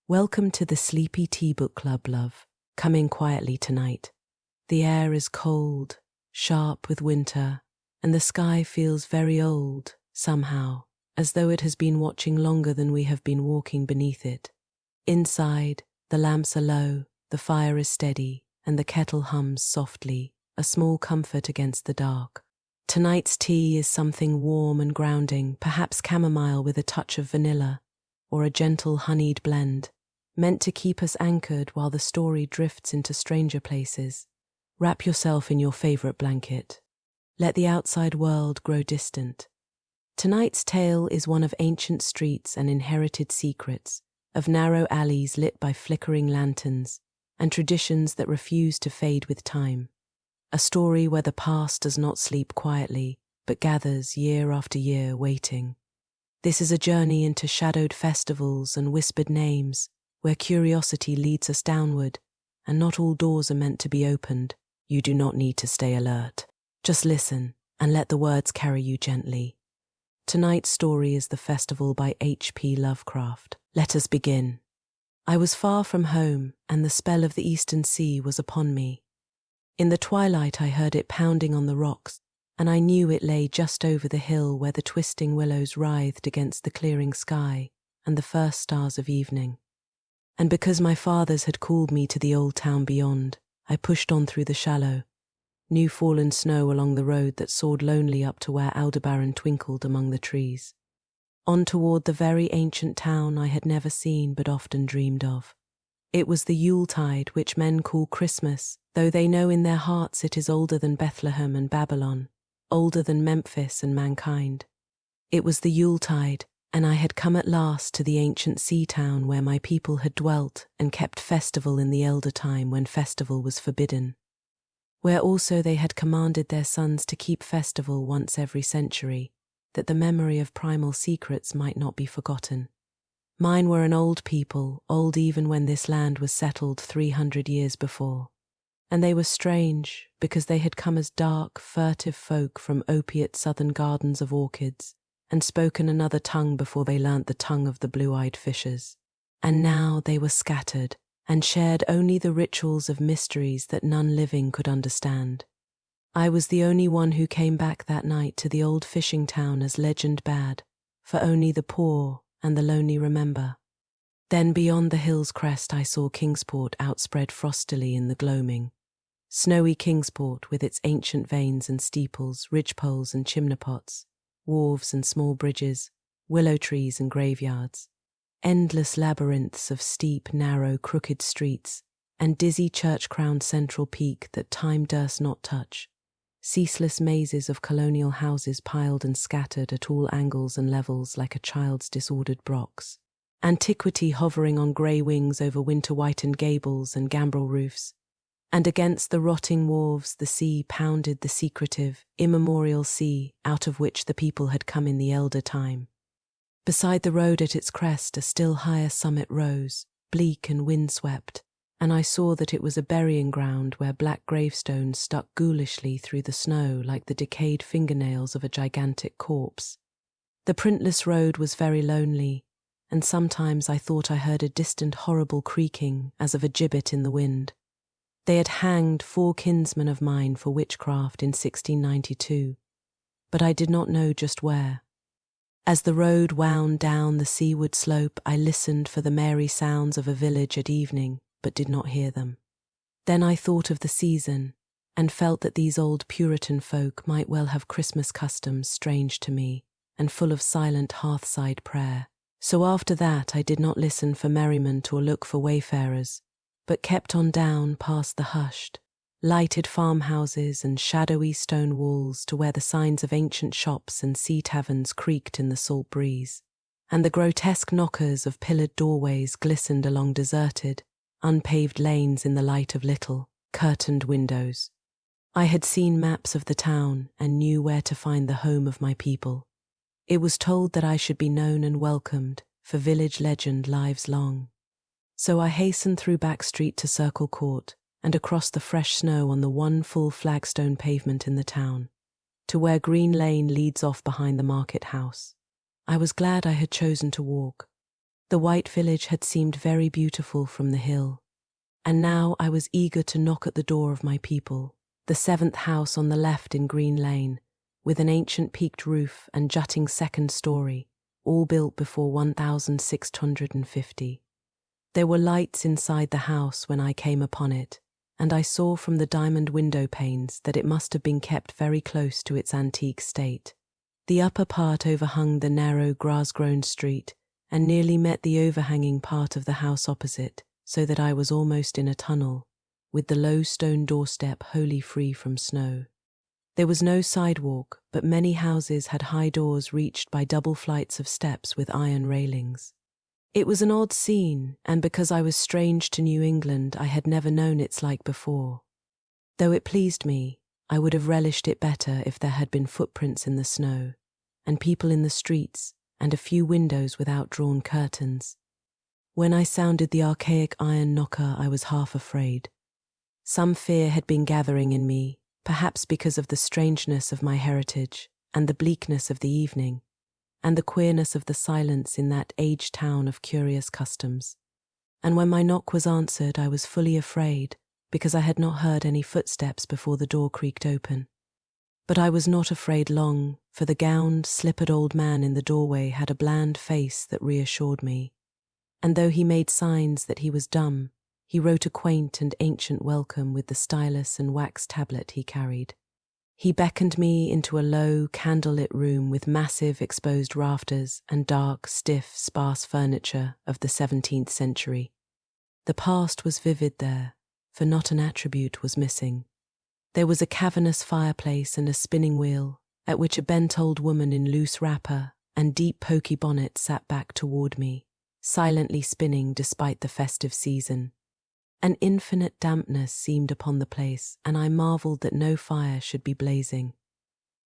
Welcome to the Sleepy Tea Book Club, love. Come in quietly tonight. The air is cold, sharp with winter, and the sky feels very old, somehow, as though it has been watching longer than we have been walking beneath it. Inside, the lamps are low, the fire is steady, and the kettle hums softly, a small comfort against the dark. Tonight's tea is something warm and grounding, perhaps chamomile with a touch of vanilla, or a gentle honeyed blend, meant to keep us anchored while the story drifts into stranger places. Wrap yourself in your favorite blanket. Let the outside world grow distant. Tonight's tale is one of ancient streets and inherited secrets, of narrow alleys lit by flickering lanterns, and traditions that refuse to fade with time. A story where the past does not sleep quietly, but gathers year after year waiting. This is a journey into shadowed festivals and whispered names, where curiosity leads us downward, and not all doors are meant to be opened. You do not need to stay alert. Just listen, and let the words carry you gently. Tonight's story is The Festival by H.P. Lovecraft. Let us begin. I was far from home, and the spell of the eastern sea was upon me. In the twilight I heard it pounding on the rocks, and I knew it lay just over the hill where the twisting willows writhed against the clearing sky and the first stars of evening. And because my fathers had called me to the old town beyond, I pushed on through the shallow, new fallen snow along the road that soared lonely up to where Aldebaran twinkled among the trees. On toward the very ancient town I had never seen but often dreamed of. It was the Yuletide, which men call Christmas, though they know in their hearts it is older than Bethlehem and Babylon, older than Memphis and mankind. It was the Yuletide, and I had come at last to the ancient sea town where my people had dwelt and kept festival in the elder time when festival was forbidden, where also they had commanded their sons to keep festival once every century, that the memory of primal secrets might not be forgotten. Mine were an old people, old even when this land was settled 300 years before. And they were strange, because they had come as dark, furtive folk from opiate southern gardens of orchids, and spoken another tongue before they learnt the tongue of the blue-eyed fishers. And now they were scattered, and shared only the rituals of mysteries that none living could understand. I was the only one who came back that night to the old fishing town as legend bade, for only the poor and the lonely remember. Then beyond the hill's crest I saw Kingsport outspread frostily in the gloaming. Snowy Kingsport with its ancient vanes and steeples, ridgepoles and chimney-pots, wharves and small bridges, willow trees and graveyards, endless labyrinths of steep, narrow, crooked streets, and dizzy church-crowned central peak that time durst not touch, ceaseless mazes of colonial houses piled and scattered at all angles and levels like a child's disordered blocks, antiquity hovering on grey wings over winter-whitened gables and gambrel roofs, and against the rotting wharves the sea pounded the secretive, immemorial sea out of which the people had come in the elder time. Beside the road at its crest a still higher summit rose, bleak and windswept, and I saw that it was a burying ground where black gravestones stuck ghoulishly through the snow like the decayed fingernails of a gigantic corpse. The printless road was very lonely, and sometimes I thought I heard a distant horrible creaking as of a gibbet in the wind. They had hanged 4 kinsmen of mine for witchcraft in 1692, but I did not know just where. As the road wound down the seaward slope, I listened for the merry sounds of a village at evening, but did not hear them. Then I thought of the season, and felt that these old Puritan folk might well have Christmas customs strange to me, and full of silent hearthside prayer. So after that I did not listen for merriment or look for wayfarers, but kept on down past the hushed, lighted farmhouses and shadowy stone walls to where the signs of ancient shops and sea taverns creaked in the salt breeze, and the grotesque knockers of pillared doorways glistened along deserted, unpaved lanes in the light of little, curtained windows. I had seen maps of the town and knew where to find the home of my people. It was told that I should be known and welcomed, for village legend lives long. So I hastened through back street to Circle Court, and across the fresh snow on the one full flagstone pavement in the town, to where Green Lane leads off behind the market house. I was glad I had chosen to walk. The white village had seemed very beautiful from the hill, and now I was eager to knock at the door of my people, the seventh house on the left in Green Lane, with an ancient peaked roof and jutting second story, all built before 1650. There were lights inside the house when I came upon it, and I saw from the diamond window panes that it must have been kept very close to its antique state. The upper part overhung the narrow grass-grown street and nearly met the overhanging part of the house opposite, so that I was almost in a tunnel, with the low stone doorstep wholly free from snow. There was no sidewalk, but many houses had high doors reached by double flights of steps with iron railings. It was an odd scene, and because I was strange to New England, I had never known its like before. Though it pleased me, I would have relished it better if there had been footprints in the snow, and people in the streets, and a few windows without drawn curtains. When I sounded the archaic iron knocker, I was half afraid. Some fear had been gathering in me, perhaps because of the strangeness of my heritage, and the bleakness of the evening, and the queerness of the silence in that aged town of curious customs. And when my knock was answered, I was fully afraid, because I had not heard any footsteps before the door creaked open. But I was not afraid long, for the gowned, slippered old man in the doorway had a bland face that reassured me. And though he made signs that he was dumb, he wrote a quaint and ancient welcome with the stylus and wax tablet he carried. He beckoned me into a low, candlelit room with massive exposed rafters and dark, stiff, sparse furniture of the 17th century. The past was vivid there, for not an attribute was missing. There was a cavernous fireplace and a spinning wheel, at which a bent old woman in loose wrapper and deep poky bonnet sat back toward me, silently spinning despite the festive season. An infinite dampness seemed upon the place, and I marvelled that no fire should be blazing.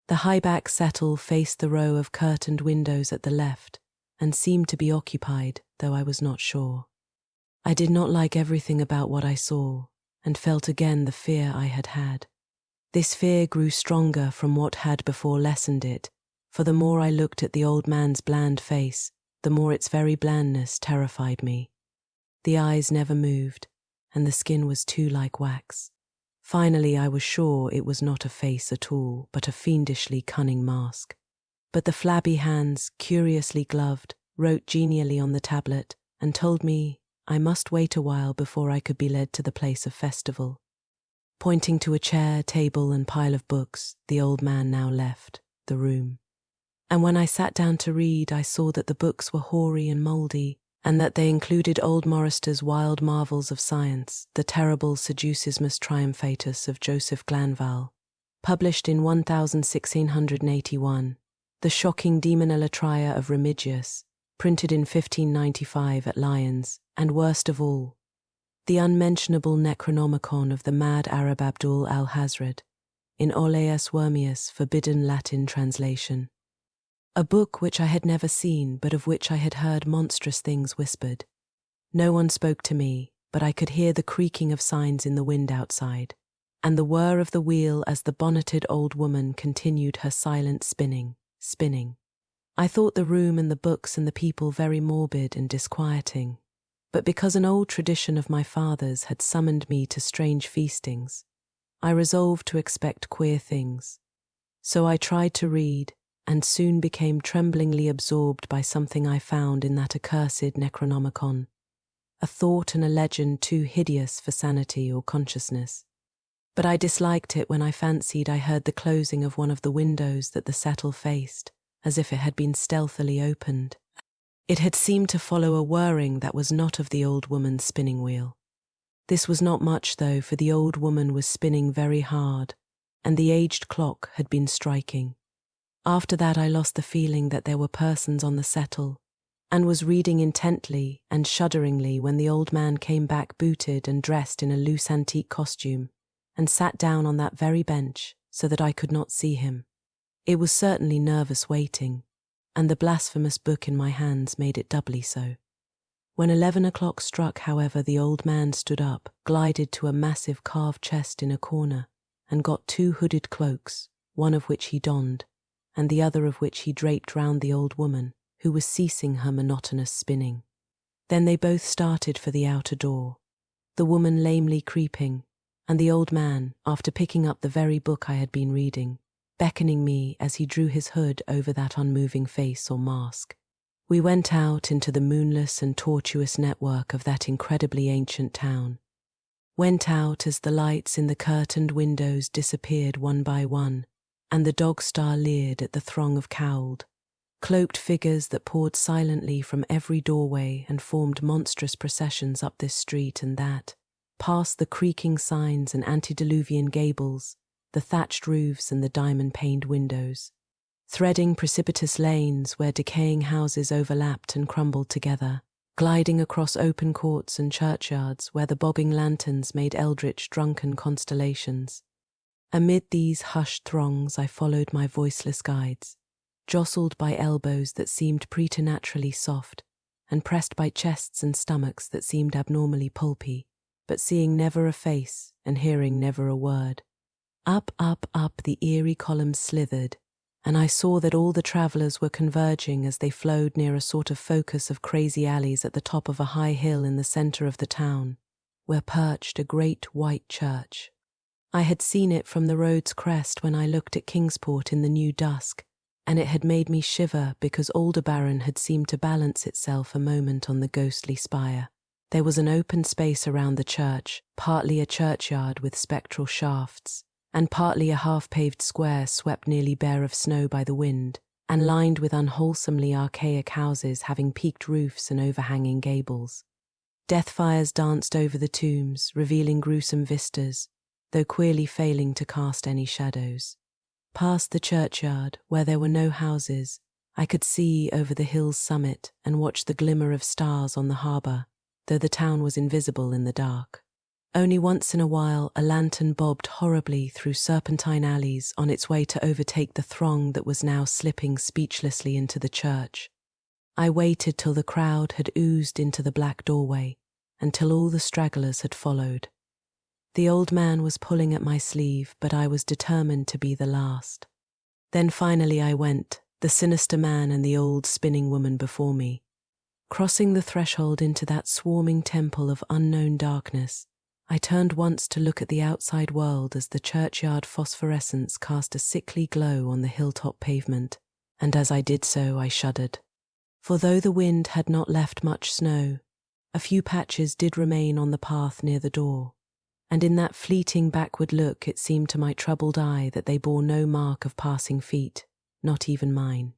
The high-back settle faced the row of curtained windows at the left, and seemed to be occupied, though I was not sure. I did not like everything about what I saw, and felt again the fear I had had. This fear grew stronger from what had before lessened it, for the more I looked at the old man's bland face, the more its very blandness terrified me. The eyes never moved, and the skin was too like wax. Finally, I was sure it was not a face at all, but a fiendishly cunning mask. But the flabby hands, curiously gloved, wrote genially on the tablet and told me I must wait a while before I could be led to the place of festival. Pointing to a chair, table, and pile of books, the old man now left the room. And when I sat down to read, I saw that the books were hoary and mouldy, and that they included old Morrister's Wild Marvels of Science, the terrible Seducismus Triumphatus of Joseph Glanville, published in 1681, the shocking Demonalatria of Remigius, printed in 1595 at Lyons, and worst of all, the unmentionable Necronomicon of the mad Arab Abdul al-Hazred, in Oleus Wormius, forbidden Latin translation. A book which I had never seen, but of which I had heard monstrous things whispered. No one spoke to me, but I could hear the creaking of signs in the wind outside, and the whir of the wheel as the bonneted old woman continued her silent spinning. I thought the room and the books and the people very morbid and disquieting, but because an old tradition of my father's had summoned me to strange feastings, I resolved to expect queer things. So I tried to read, and soon became tremblingly absorbed by something I found in that accursed Necronomicon, a thought and a legend too hideous for sanity or consciousness. But I disliked it when I fancied I heard the closing of one of the windows that the settle faced, as if it had been stealthily opened. It had seemed to follow a whirring that was not of the old woman's spinning wheel. This was not much, though, for the old woman was spinning very hard, and the aged clock had been striking. After that I lost the feeling that there were persons on the settle, and was reading intently and shudderingly when the old man came back booted and dressed in a loose antique costume, and sat down on that very bench so that I could not see him. It was certainly nervous waiting, and the blasphemous book in my hands made it doubly so. When 11 o'clock struck, however, the old man stood up, glided to a massive carved chest in a corner, and got 2 hooded cloaks, one of which he donned, and the other of which he draped round the old woman, who was ceasing her monotonous spinning. Then they both started for the outer door, the woman lamely creeping, and the old man, after picking up the very book I had been reading, beckoning me as he drew his hood over that unmoving face or mask. We went out into the moonless and tortuous network of that incredibly ancient town. Went out as the lights in the curtained windows disappeared one by one, and the dog star leered at the throng of cowled, cloaked figures that poured silently from every doorway and formed monstrous processions up this street and that, past the creaking signs and antediluvian gables, the thatched roofs and the diamond-paned windows, threading precipitous lanes where decaying houses overlapped and crumbled together, gliding across open courts and churchyards where the bobbing lanterns made eldritch drunken constellations. Amid these hushed throngs I followed my voiceless guides, jostled by elbows that seemed preternaturally soft, and pressed by chests and stomachs that seemed abnormally pulpy, but seeing never a face and hearing never a word. Up, up, up the eerie columns slithered, and I saw that all the travellers were converging as they flowed near a sort of focus of crazy alleys at the top of a high hill in the centre of the town, where perched a great white church. I had seen it from the road's crest when I looked at Kingsport in the new dusk, and it had made me shiver because Aldebaran had seemed to balance itself a moment on the ghostly spire. There was an open space around the church, partly a churchyard with spectral shafts, and partly a half-paved square swept nearly bare of snow by the wind, and lined with unwholesomely archaic houses having peaked roofs and overhanging gables. Death fires danced over the tombs, revealing gruesome vistas, though queerly failing to cast any shadows. Past the churchyard, where there were no houses, I could see over the hill's summit and watch the glimmer of stars on the harbour, though the town was invisible in the dark. Only once in a while a lantern bobbed horribly through serpentine alleys on its way to overtake the throng that was now slipping speechlessly into the church. I waited till the crowd had oozed into the black doorway, until all the stragglers had followed. The old man was pulling at my sleeve, but I was determined to be the last. Then finally I went, the sinister man and the old spinning woman before me. Crossing the threshold into that swarming temple of unknown darkness, I turned once to look at the outside world as the churchyard phosphorescence cast a sickly glow on the hilltop pavement, and as I did so I shuddered. For though the wind had not left much snow, a few patches did remain on the path near the door, and in that fleeting backward look it seemed to my troubled eye that they bore no mark of passing feet, not even mine.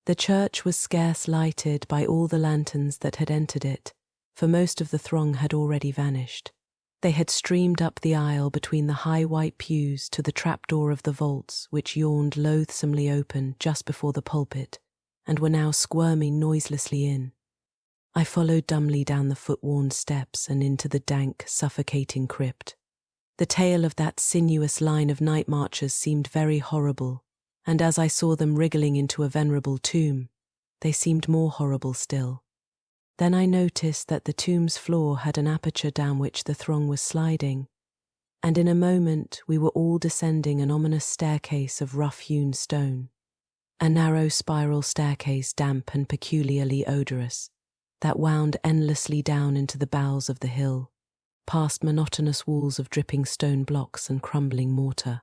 The church was scarce lighted by all the lanterns that had entered it, for most of the throng had already vanished. They had streamed up the aisle between the high white pews to the trapdoor of the vaults which yawned loathsomely open just before the pulpit, and were now squirming noiselessly in. I followed dumbly down the foot-worn steps and into the dank, suffocating crypt. The tale of that sinuous line of night marchers seemed very horrible, and as I saw them wriggling into a venerable tomb, they seemed more horrible still. Then I noticed that the tomb's floor had an aperture down which the throng was sliding, and in a moment we were all descending an ominous staircase of rough-hewn stone. A narrow spiral staircase, damp and peculiarly odorous, that wound endlessly down into the bowels of the hill, past monotonous walls of dripping stone blocks and crumbling mortar.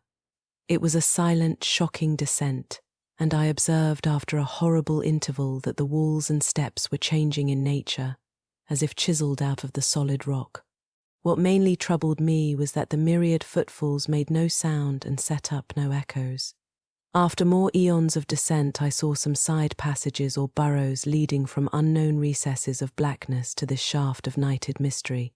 It was a silent, shocking descent, and I observed after a horrible interval that the walls and steps were changing in nature, as if chiselled out of the solid rock. What mainly troubled me was that the myriad footfalls made no sound and set up no echoes. After more eons of descent, I saw some side passages or burrows leading from unknown recesses of blackness to this shaft of nighted mystery.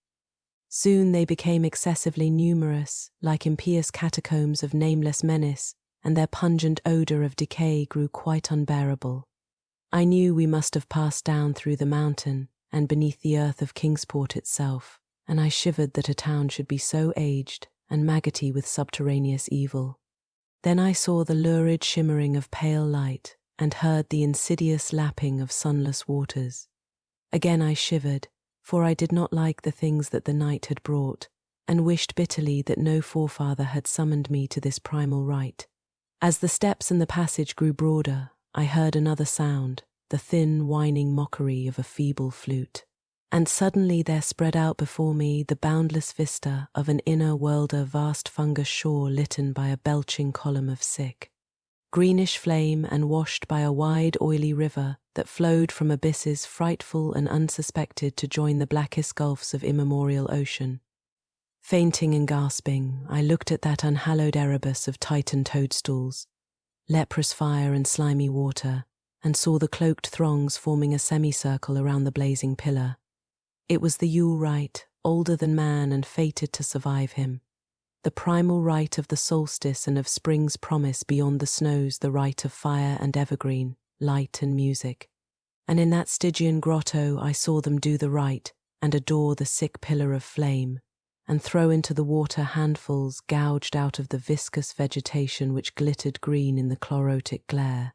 Soon they became excessively numerous, like impious catacombs of nameless menace, and their pungent odour of decay grew quite unbearable. I knew we must have passed down through the mountain and beneath the earth of Kingsport itself, and I shivered that a town should be so aged and maggoty with subterraneous evil. Then I saw the lurid shimmering of pale light and heard the insidious lapping of sunless waters. Again I shivered, for I did not like the things that the night had brought, and wished bitterly that no forefather had summoned me to this primal rite. As the steps and the passage grew broader, I heard another sound, the thin, whining mockery of a feeble flute. and suddenly there spread out before me the boundless vista of an inner world, a vast fungus shore litten by a belching column of sick, greenish flame and washed by a wide oily river that flowed from abysses frightful and unsuspected to join the blackest gulfs of immemorial ocean. Fainting and gasping, I looked at that unhallowed Erebus of Titan toadstools, leprous fire and slimy water, and saw the cloaked throngs forming a semicircle around the blazing pillar. It was the Yule rite, older than man and fated to survive him. The primal rite of the solstice and of spring's promise beyond the snows, the rite of fire and evergreen, light and music. And in that Stygian grotto I saw them do the rite and adore the sick pillar of flame, and throw into the water handfuls gouged out of the viscous vegetation which glittered green in the chlorotic glare.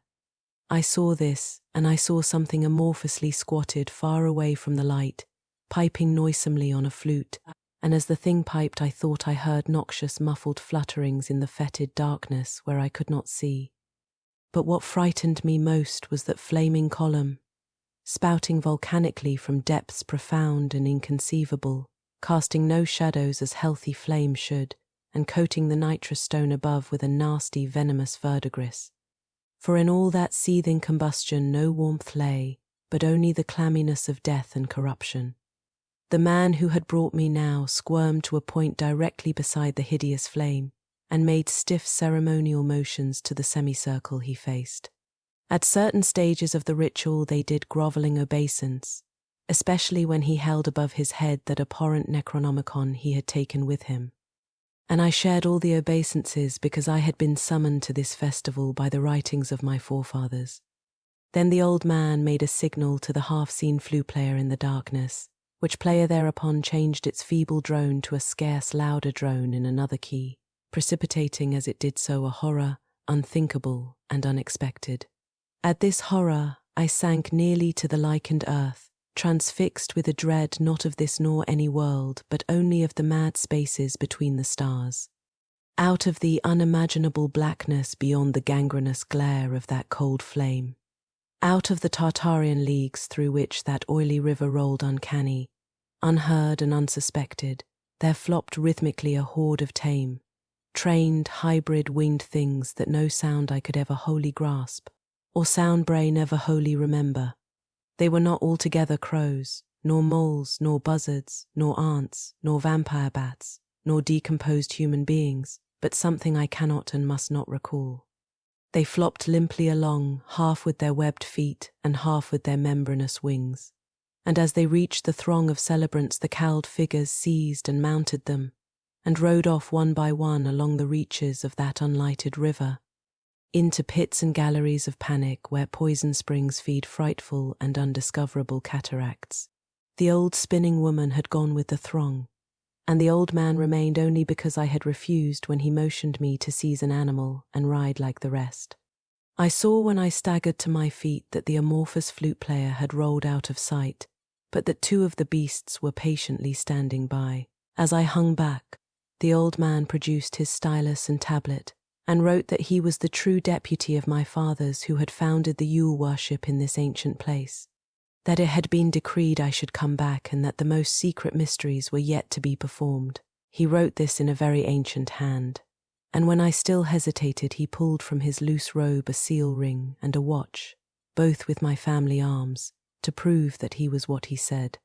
I saw this, and I saw something amorphously squatted far away from the light, piping noisomely on a flute, and as the thing piped I thought I heard noxious muffled flutterings in the fetid darkness where I could not see. But what frightened me most was that flaming column, spouting volcanically from depths profound and inconceivable, casting no shadows as healthy flame should, and coating the nitrous stone above with a nasty venomous verdigris. For in all that seething combustion no warmth lay, but only the clamminess of death and corruption. The man who had brought me now squirmed to a point directly beside the hideous flame, and made stiff ceremonial motions to the semicircle he faced. At certain stages of the ritual they did grovelling obeisance, especially when he held above his head that abhorrent Necronomicon he had taken with him. And I shared all the obeisances because I had been summoned to this festival by the writings of my forefathers. Then the old man made a signal to the half-seen flute player in the darkness, which player thereupon changed its feeble drone to a scarce louder drone in another key, precipitating as it did so a horror unthinkable and unexpected. At this horror I sank nearly to the lichened earth, transfixed with a dread not of this nor any world, but only of the mad spaces between the stars. Out of the unimaginable blackness beyond the gangrenous glare of that cold flame, out of the Tartarian leagues through which that oily river rolled uncanny, unheard and unsuspected, there flopped rhythmically a horde of tame, trained, hybrid winged things that no sound I could ever wholly grasp, or sound brain ever wholly remember. They were not altogether crows, nor moles, nor buzzards, nor ants, nor vampire bats, nor decomposed human beings, but something I cannot and must not recall. They flopped limply along, half with their webbed feet and half with their membranous wings, and as they reached the throng of celebrants the cowled figures seized and mounted them, and rode off one by one along the reaches of that unlighted river, into pits and galleries of panic where poison springs feed frightful and undiscoverable cataracts. The old spinning woman had gone with the throng, and the old man remained only because I had refused when he motioned me to seize an animal and ride like the rest. I saw when I staggered to my feet that the amorphous flute player had rolled out of sight, but that two of the beasts were patiently standing by. As I hung back, the old man produced his stylus and tablet, and wrote that he was the true deputy of my fathers who had founded the Yule worship in this ancient place, that it had been decreed I should come back and that the most secret mysteries were yet to be performed. He wrote this in a very ancient hand, and when I still hesitated he pulled from his loose robe a seal ring and a watch, both with my family arms, to prove that he was what he said.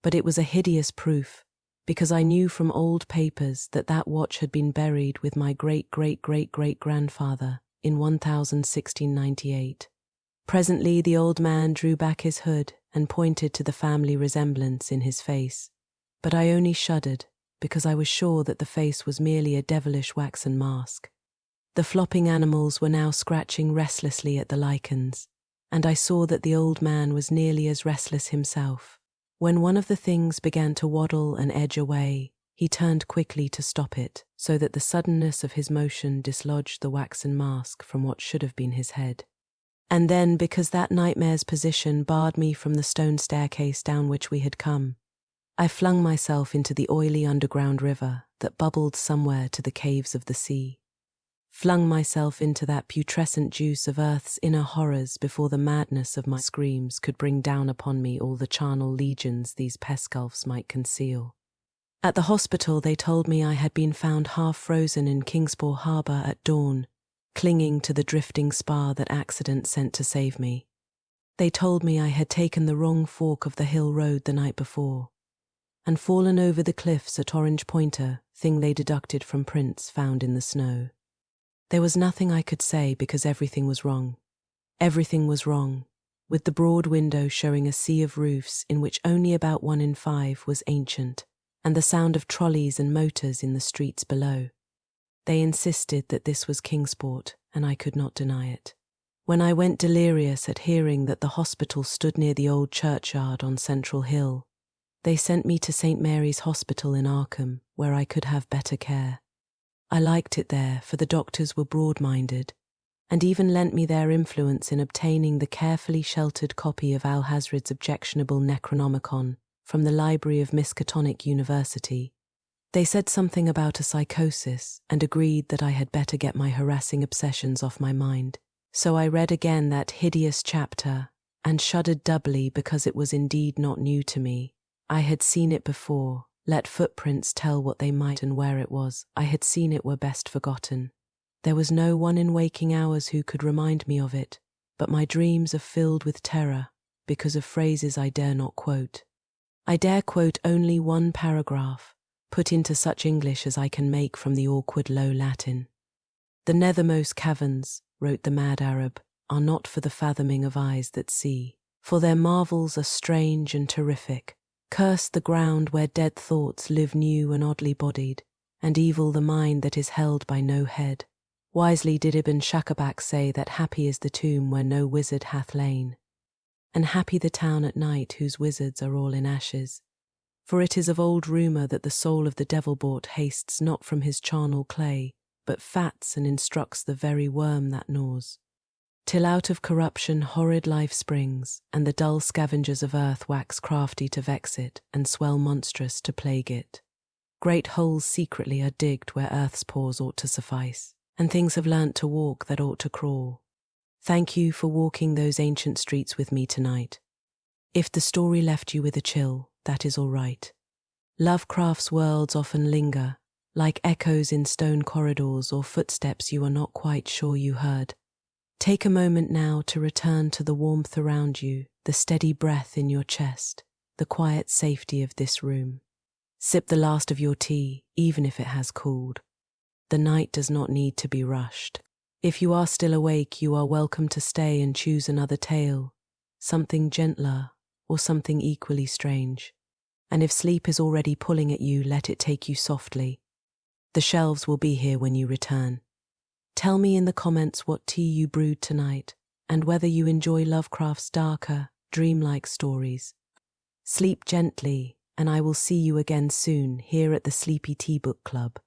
But it was a hideous proof, because I knew from old papers that that watch had been buried with my great-great-great-great-grandfather in 1698. Presently the old man drew back his hood and pointed to the family resemblance in his face, but I only shuddered because I was sure that the face was merely a devilish waxen mask. The flopping animals were now scratching restlessly at the lichens, and I saw that the old man was nearly as restless himself. When one of the things began to waddle and edge away, he turned quickly to stop it, so that the suddenness of his motion dislodged the waxen mask from what should have been his head. And then, because that nightmare's position barred me from the stone staircase down which we had come, I flung myself into the oily underground river that bubbled somewhere to the caves of the sea. flung myself into that putrescent juice of earth's inner horrors before the madness of my screams could bring down upon me all the charnel legions these pest-gulfs might conceal. At the hospital they told me I had been found half frozen in Kingsport Harbour at dawn, clinging to the drifting spar that accident sent to save me. They told me I had taken the wrong fork of the hill road the night before, and fallen over the cliffs at Orange Pointer, thing they deducted from prints found in the snow. There was nothing I could say because everything was wrong. Everything was wrong, with the broad window showing a sea of roofs in which only about 1 in 5 was ancient, and the sound of trolleys and motors in the streets below. They insisted that this was Kingsport, and I could not deny it. When I went delirious at hearing that the hospital stood near the old churchyard on Central Hill, they sent me to St. Mary's Hospital in Arkham, where I could have better care. I liked it there, for the doctors were broad-minded, and even lent me their influence in obtaining the carefully sheltered copy of Alhazred's objectionable Necronomicon from the library of Miskatonic University. They said something about a psychosis and agreed that I had better get my harassing obsessions off my mind. So I read again that hideous chapter and shuddered doubly because it was indeed not new to me. I had seen it before. Let footprints tell what they might and where it was. I had seen it were best forgotten. There was no one in waking hours who could remind me of it, but my dreams are filled with terror because of phrases I dare not quote. I dare quote only one paragraph, put into such English as I can make from the awkward low Latin. "The nethermost caverns," wrote the mad Arab, "are not for the fathoming of eyes that see, for their marvels are strange and terrific. Curse the ground where dead thoughts live new and oddly bodied, and evil the mind that is held by no head. Wisely did Ibn Shakabak say that happy is the tomb where no wizard hath lain, and happy the town at night whose wizards are all in ashes. For it is of old rumour that the soul of the devil-bought hastes not from his charnel clay, but fats and instructs the very worm that gnaws. Till out of corruption horrid life springs, and the dull scavengers of earth wax crafty to vex it, and swell monstrous to plague it. Great holes secretly are digged where earth's pores ought to suffice, and things have learnt to walk that ought to crawl. Thank you for walking those ancient streets with me tonight. If the story left you with a chill, that is all right. Lovecraft's worlds often linger, like echoes in stone corridors or footsteps you are not quite sure you heard. Take a moment now to return to the warmth around you, the steady breath in your chest, the quiet safety of this room. Sip the last of your tea, even if it has cooled. The night does not need to be rushed. If you are still awake, you are welcome to stay and choose another tale, something gentler or something equally strange. And if sleep is already pulling at you, let it take you softly. The shelves will be here when you return. Tell me in the comments what tea you brewed tonight, and whether you enjoy Lovecraft's darker, dreamlike stories. Sleep gently, and I will see you again soon here at the Sleepy Tea Book Club.